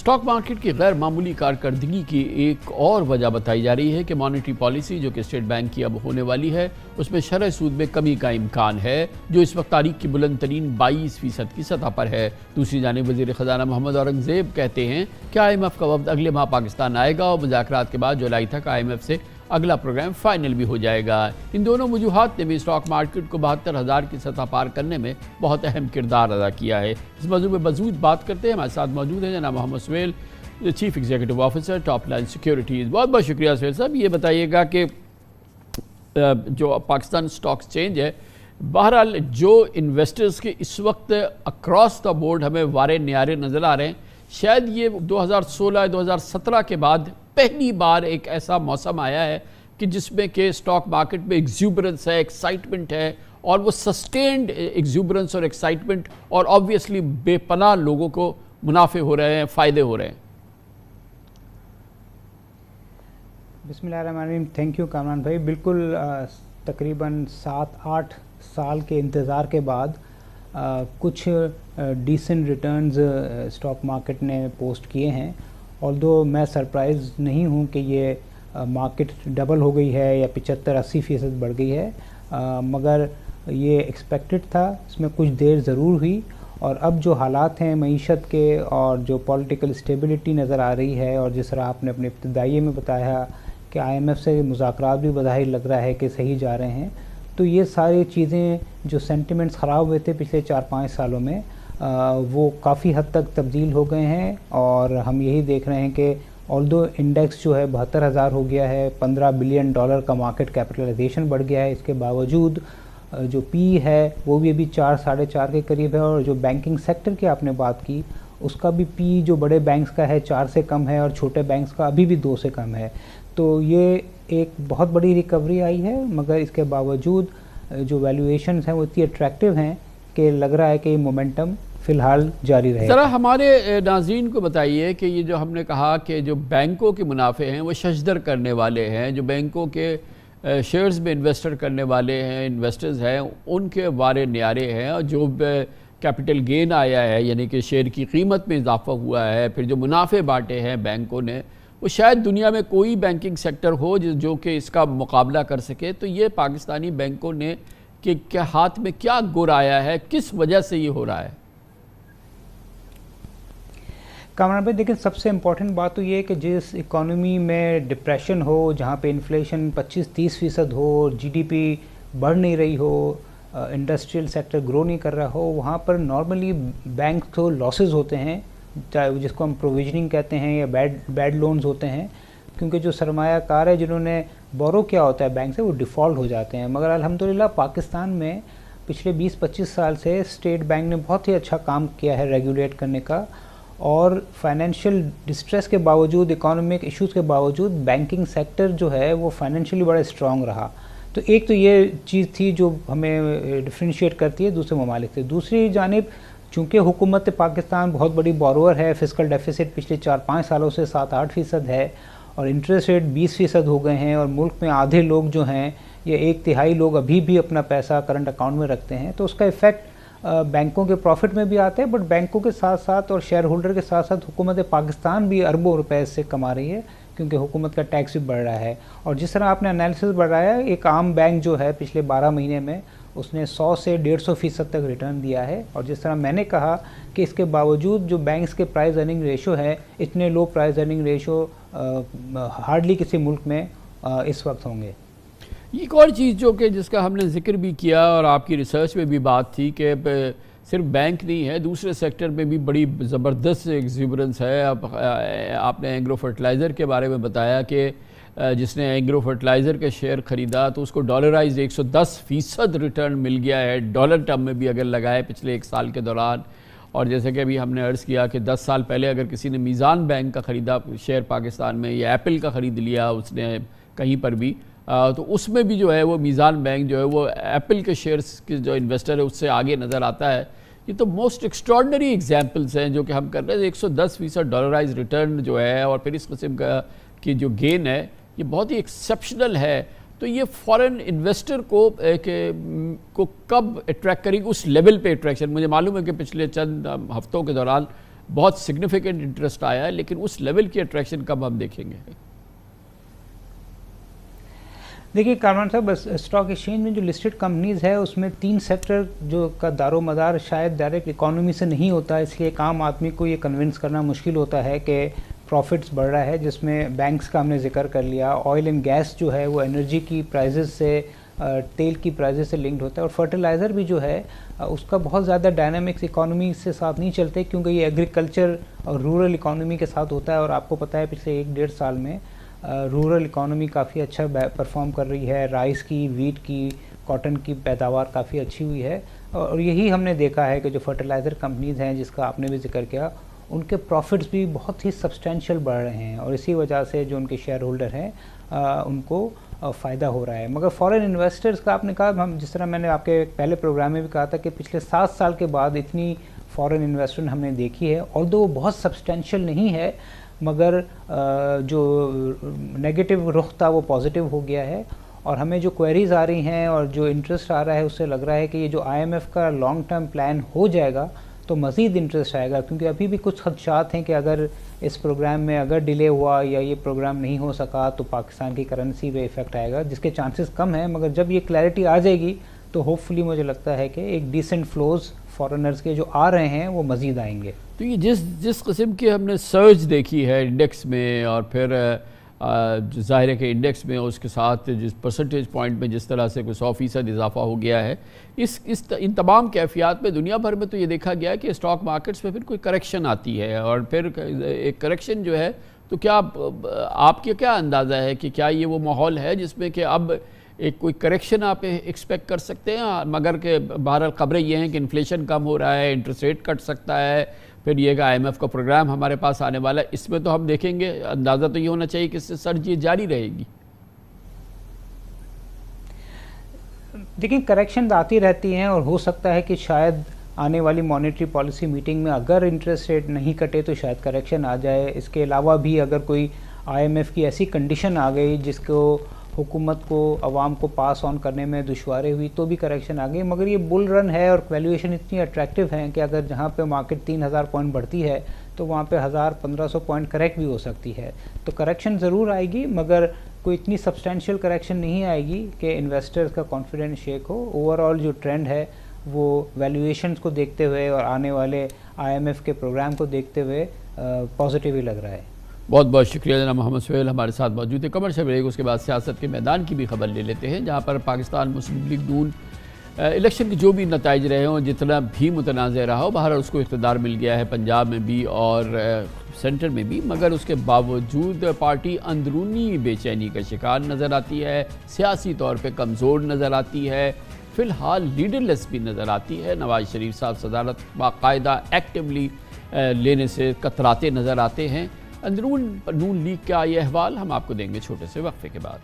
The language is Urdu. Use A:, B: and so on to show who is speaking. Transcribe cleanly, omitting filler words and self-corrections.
A: اسٹاک مارکیٹ کی غیر معمولی کارکردگی کی ایک اور وجہ بتائی جا رہی ہے کہ مانیٹری پالیسی جو کہ اسٹیٹ بینک کی اب ہونے والی ہے اس میں شرح سود میں کمی کا امکان ہے جو اس وقت تاریخ کی بلند ترین 22% کی سطح پر ہے۔ دوسری جانب وزیر خزانہ محمد اورنگزیب کہتے ہیں کہ IMF کا وفد اگلے ماہ پاکستان آئے گا اور مذاکرات کے بعد جولائی تک IMF سے اگلا پروگرام فائنل بھی ہو جائے گا۔ ان دونوں وجوہات نے بھی اسٹاک مارکیٹ کو 72,000 کی سطح پار کرنے میں بہت اہم کردار ادا کیا ہے۔ اس موضوع میں مزید بات کرتے ہیں، ہمارے ساتھ موجود ہیں جناب Muhammad Sohail, chief executive officer top line securities. بہت بہت شکریہ سہیل صاحب۔ یہ بتائیے گا کہ جو پاکستان اسٹاک ایکسچینج ہے، بہرحال جو انویسٹرز کے اس وقت اکراس دا بورڈ ہمیں وارے نیارے نظر آ رہے ہیں، شاید یہ 2016-2017 کے بعد پہلی بار ایک ایسا موسم آیا ہے کہ جس میں کہ اسٹاک مارکیٹ میں ایگزیوبرنس ہے، ایکسائٹمنٹ ہے، اور وہ سسٹینڈ ایگزیوبرنس اور ایکسائٹمنٹ، اور آبویسلی بے پناہ لوگوں کو منافع ہو رہے ہیں، فائدے ہو رہے ہیں۔
B: بسم اللہ الرحمن الرحیم۔ تھینک یو کامران بھائی۔ بالکل تقریباً 7-8 سال کے انتظار کے بعد کچھ ڈیسنٹ ریٹرنز اسٹاک مارکیٹ نے پوسٹ کیے ہیں، آلدو میں سرپرائز نہیں ہوں کہ یہ مارکیٹ ڈبل ہو گئی ہے یا 75-80% بڑھ گئی ہے، مگر یہ ایکسپیکٹڈ تھا۔ اس میں کچھ دیر ضرور ہوئی، اور اب جو حالات ہیں معیشت کے اور جو پولیٹیکل اسٹیبلٹی نظر آ رہی ہے، اور جس طرح آپ نے اپنے ابتدائیے میں بتایا کہ IMF سے مذاکرات بھی بظاہر لگ رہا ہے کہ صحیح جا رہے ہیں، تو یہ ساری چیزیں جو سینٹیمنٹس خراب ہوئے تھے پچھلے 4-5 سالوں میں وہ کافی حد تک تبدیل ہو گئے ہیں، اور ہم یہی دیکھ رہے ہیں کہ آلدو انڈیکس جو ہے 72,000 ہو گیا ہے، $15 بلین کا مارکیٹ کیپٹلائزیشن بڑھ گیا ہے، اس کے باوجود جو پی ہے وہ بھی ابھی 4-4.5 کے قریب ہے، اور جو بینکنگ سیکٹر کی آپ نے بات کی اس کا بھی پی جو بڑے بینکس کا ہے 4 سے کم ہے، اور چھوٹے بینکس کا ابھی بھی 2 سے کم ہے۔ تو یہ ایک بہت بڑی ریکوری آئی ہے، مگر اس کے باوجود جو ویلیویشنز ہیں وہ اتنی اٹریکٹیو ہیں کہ لگ رہا ہے کہ یہ مومنٹم فی الحال جاری رہے۔
A: ذرا ہمارے ناظرین کو بتائیے کہ یہ جو ہم نے کہا کہ جو بینکوں کے منافع ہیں وہ ششدر کرنے والے ہیں، جو بینکوں کے شیئرز میں انویسٹر کرنے والے ہیں، انویسٹرز ہیں، ان کے وارے نیارے ہیں، اور جو کیپٹل گین آیا ہے یعنی کہ شیئر کی قیمت میں اضافہ ہوا ہے، پھر جو منافع بانٹے ہیں بینکوں نے، وہ شاید دنیا میں کوئی بینکنگ سیکٹر ہو جو کہ اس کا مقابلہ کر سکے۔ تو یہ پاکستانی بینکوں نے کہ ہاتھ میں کیا گر آیا ہے، کس وجہ سے یہ ہو رہا ہے؟
B: کامران بھائی دیکھیں، سب سے امپورٹنٹ بات تو یہ ہے کہ جس اکانومی میں ڈپریشن ہو، جہاں پہ انفلیشن 25-30% ہو، GDP بڑھ نہیں رہی ہو، انڈسٹریل سیکٹر گرو نہیں کر رہا ہو، وہاں پر نارملی بینک تو لاسز ہوتے ہیں، چاہے جس کو ہم پروویژننگ کہتے ہیں یا بیڈ لونز ہوتے ہیں، کیونکہ جو سرمایہ کار ہے جنہوں نے بورو کیا ہوتا ہے بینک سے وہ ڈیفالٹ ہو جاتے ہیں۔ مگر الحمدللہ پاکستان میں پچھلے 20-25 سال سے اسٹیٹ بینک نے بہت ہی اچھا کام کیا ہے ریگولیٹ کرنے کا، اور فائنینشیل ڈسٹریس کے باوجود، اکانومک ایشوز کے باوجود بینکنگ سیکٹر جو ہے وہ فائنینشلی بڑا اسٹرانگ رہا۔ تو ایک تو یہ چیز تھی جو ہمیں ڈفرینشیٹ کرتی ہے دوسرے ممالک سے۔ دوسری جانب چونکہ حکومت پاکستان بہت بڑی بورور ہے، فسکل ڈیفیسٹ پچھلے 4-5 سالوں سے 7-8% ہے، اور انٹرسٹ ریٹ 20% ہو گئے ہیں، اور ملک میں آدھے لوگ جو ہیں یا 1/3 لوگ ابھی بھی اپنا پیسہ کرنٹ اکاؤنٹ میں رکھتے ہیں، تو اس کا ایفیکٹ بینکوں کے پروفٹ میں بھی آتا ہے، بٹ بینکوں کے ساتھ ساتھ اور شیئر ہولڈر کے ساتھ ساتھ حکومت پاکستان بھی اربوں روپے اس سے کما رہی ہے، کیونکہ حکومت کا ٹیکس بھی بڑھ رہا ہے۔ اور جس طرح آپ نے انالیسس بڑھایا، ایک عام بینک جو ہے پچھلے 12 مہینے میں اس نے 100 سے 150% تک ریٹرن دیا ہے، اور جس طرح میں نے کہا کہ اس کے باوجود جو بینکس کے پرائز ارننگ ریشو ہے، اتنے low price earning ratio hardly کسی ملک میں اس وقت ہوں گے۔
A: ایک اور چیز جو کہ جس کا ہم نے ذکر بھی کیا اور آپ کی ریسرچ میں بھی بات تھی کہ صرف بینک نہیں ہے، دوسرے سیکٹر میں بھی بڑی زبردست ایگزیوبرنس ہے۔ آپ نے ایگرو فرٹیلائزر کے بارے میں بتایا کہ جس نے ایگرو فرٹیلائزر کے شیئر خریدا تو اس کو ڈالرائز 110% ریٹرن مل گیا ہے، ڈالر ٹرم میں بھی اگر لگائے پچھلے 1 سال کے دوران۔ اور جیسے کہ ابھی ہم نے عرض کیا کہ 10 سال پہلے اگر کسی نے میزان بینک کا خریدا شیئر پاکستان میں، یا ایپل کا خرید لیا اس نے کہیں پر بھی، تو اس میں بھی جو ہے وہ میزان بینک جو ہے وہ ایپل کے شیئرز کے جو انویسٹر ہے اس سے آگے نظر آتا ہے۔ یہ تو موسٹ ایکسٹراڈنری ایگزامپلز ہیں جو کہ ہم کر رہے ہیں۔ 110% ڈالرائز ریٹرن جو ہے، اور پھر اس قسم کا کی جو گین ہے یہ بہت ہی ایکسیپشنل ہے۔ تو یہ فورن انویسٹر کو کب اٹریکٹ کرے گی، اس لیول پہ اٹریکشن؟ مجھے معلوم ہے کہ پچھلے چند ہفتوں کے دوران بہت سگنیفیکنٹ انٹرسٹ آیا ہے، لیکن اس لیول کی اٹریکشن کب ہم دیکھیں گے؟
B: دیکھیے کامران صاحب، اسٹاک ایکسچینج میں جو لسٹڈ کمپنیز ہے اس میں 3 سیکٹر جو کا دار و مدار شاید ڈائریکٹ اکانومی سے نہیں ہوتا ہے، اس لیے ایک عام آدمی کو یہ کنونس کرنا مشکل ہوتا ہے کہ پروفٹس بڑھ رہا ہے، جس میں بینکس کا ہم نے ذکر کر لیا، آئل اینڈ گیس جو ہے وہ انرجی کی پرائزز سے، تیل کی پرائزز سے لنکڈ ہوتا ہے، اور فرٹیلائزر بھی جو ہے اس کا بہت زیادہ ڈائنامکس اکانومی سے ساتھ نہیں چلتے، کیونکہ یہ ایگریکلچر اور رورل اکانومی کے ساتھ ہوتا ہے، اور آپ کو پتہ ہے پچھلے 1-1.5 سال میں رورل اکانومی کافی اچھا پرفارم کر رہی ہے، رائس کی، ویٹ کی، کاٹن کی پیداوار کافی اچھی ہوئی ہے، اور یہی ہم نے دیکھا ہے کہ جو فرٹیلائزر کمپنیز ہیں جس کا آپ نے بھی ذکر کیا، ان کے پروفٹس بھی بہت ہی سبسٹینشیل بڑھ رہے ہیں، اور اسی وجہ سے جو ان کے شیئر ہولڈر ہیں ان کو فائدہ ہو رہا ہے۔ مگر فارن انویسٹرز کا آپ نے کہا، ہم جس طرح میں نے آپ کے پہلے پروگرام میں بھی کہا تھا کہ پچھلے 7 سال کے بعد اتنی فارن انویسٹمنٹ ہم نے دیکھی ہے، although وہ بہت سبسٹینشیل نہیں ہے، مگر جو نیگیٹو رخ تھا وہ پازیٹیو ہو گیا ہے، اور ہمیں جو کوئریز آ رہی ہیں اور جو انٹرسٹ آ رہا ہے اس سے لگ رہا ہے کہ یہ جو IMF کا لانگ ٹرم پلان ہو جائے گا تو مزید انٹرسٹ آئے گا، کیونکہ ابھی بھی کچھ خدشات ہیں کہ اگر اس پروگرام میں اگر ڈیلے ہوا یا یہ پروگرام نہیں ہو سکا تو پاکستان کی کرنسی پہ ایفیکٹ آئے گا، جس کے چانسز کم ہیں، مگر جب یہ کلیئرٹی آ جائے گی تو ہوپ فلی مجھے لگتا ہے کہ ایک ڈیسنٹ فلوز فارنرز کے جو آ رہے ہیں وہ مزید آئیں گے۔
A: تو یہ جس قسم کی ہم نے سرج دیکھی ہے انڈیکس میں، اور پھر ظاہر ہے کہ انڈیکس میں اس کے ساتھ جس پرسنٹیج پوائنٹ میں جس طرح سے کوئی 100% اضافہ ہو گیا ہے، ان تمام کیفیات میں دنیا بھر میں تو یہ دیکھا گیا ہے کہ اسٹاک مارکیٹس میں پھر کوئی کریکشن آتی ہے، اور پھر ایک کریکشن جو ہے تو کیا آپ کے کیا اندازہ ہے کہ کیا یہ وہ ماحول ہے جس میں کہ اب ایک کوئی کریکشن آپ ایکسپیکٹ کر سکتے ہیں؟ مگر کہ بہرحال خبریں یہ ہیں کہ انفلیشن کم ہو رہا ہے، انٹرسٹ ریٹ کٹ سکتا ہے، پھر یہ کہ IMF کا پروگرام ہمارے پاس آنے والا ہے، اس میں تو ہم دیکھیں گے، اندازہ تو یہ ہونا چاہیے کہ اس سے سرج یہ جاری رہے گی۔
B: دیکھیں کریکشن آتی رہتی ہیں، اور ہو سکتا ہے کہ شاید آنے والی مانیٹری پالیسی میٹنگ میں اگر انٹرسٹ ریٹ نہیں کٹے تو شاید کریکشن آ جائے۔ اس کے علاوہ بھی اگر کوئی IMF کی ایسی کنڈیشن آ گئی جس کو حکومت کو، عوام کو پاس آن کرنے میں دشواری ہوئی تو بھی کریکشن آ گئی، مگر یہ بل رن ہے اور ویلیویشن اتنی اٹریکٹیو ہیں کہ اگر جہاں پہ مارکیٹ 3000 پوائنٹ بڑھتی ہے تو وہاں پہ 1500 پوائنٹ کریکٹ بھی ہو سکتی ہے، تو کریکشن ضرور آئے گی، مگر کوئی اتنی سبسٹینشیل کریکشن نہیں آئے گی کہ انویسٹرز کا کانفیڈنس شیک ہو۔ اوورآل جو ٹرینڈ ہے وہ ویلیویشنز کو دیکھتے ہوئے اور آنے والے IMF کے پروگرام کو دیکھتے ہوئے پازیٹیو ہی لگ رہا ہے۔
A: بہت بہت شکریہ جناب محمد سہیل ہمارے ساتھ موجود ہے۔ کمرشل بریک، اس کے بعد سیاست کے میدان کی بھی خبر لے لیتے ہیں، جہاں پر پاکستان مسلم لیگ نون الیکشن کے جو بھی نتائج رہے ہوں، جتنا بھی متنازع رہا ہو، بہرحال اس کو اقتدار مل گیا ہے پنجاب میں بھی اور سینٹر میں بھی، مگر اس کے باوجود پارٹی اندرونی بے چینی کا شکار نظر آتی ہے، سیاسی طور پہ کمزور نظر آتی ہے، فی الحال لیڈر لیس بھی نظر آتی ہے۔ نواز شریف صاحب صدارت باقاعدہ ایکٹیولی لینے سے کتراتے نظر آتے ہیں۔ اندرون نون لیگ کا یہ احوال ہم آپ کو دیں گے چھوٹے سے وقفے کے بعد۔